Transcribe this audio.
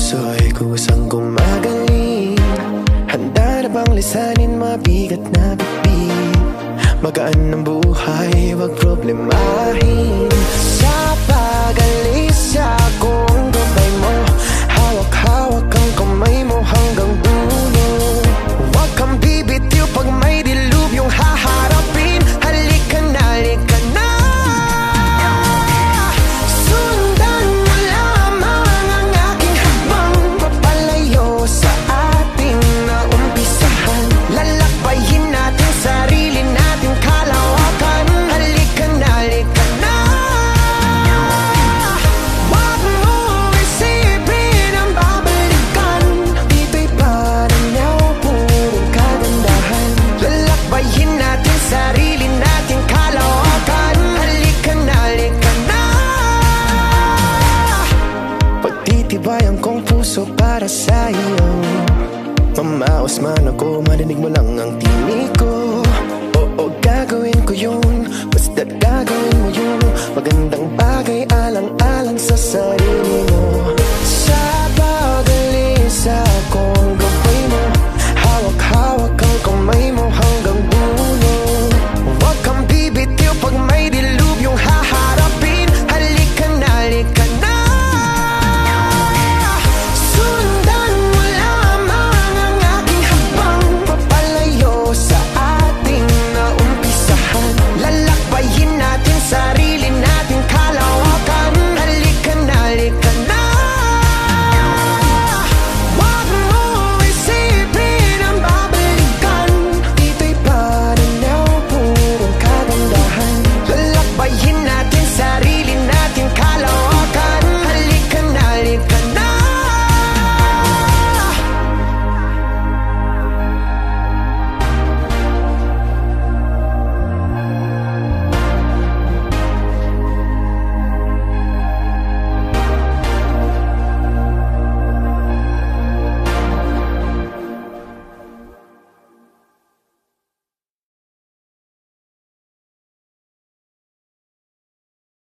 puso'y kusang gumagaling. Handa na bang lisanin mabigat na bibig? Magaan ng buhay, wag problemahin. Sa pag-alis akong gabay mo, hawak-hawak ang kamay mo hanggang dulo. Wag kang bibitiw pag may dilubyong haharapin. Halika na, halika na. Sundan mo lamang ang aking habang papalayo sa ating naumpisahan. Lalakbayin natin sarili natin kalawakan. Halika na, halika na. Wag mo isipin ang babalikan. Dito'y paranaw, purong kagandahan. Lalakbayin natin sarili natin kalawakan. Halika na, halika na. Pagtitibayan kong puso para sa iyo. Mamaos man ako, marinig mo lang ang tinig ko. Oo, gagawin ko yun, basta't gagawin mo yun. Magandang bagay alang-alang sa sarili mo.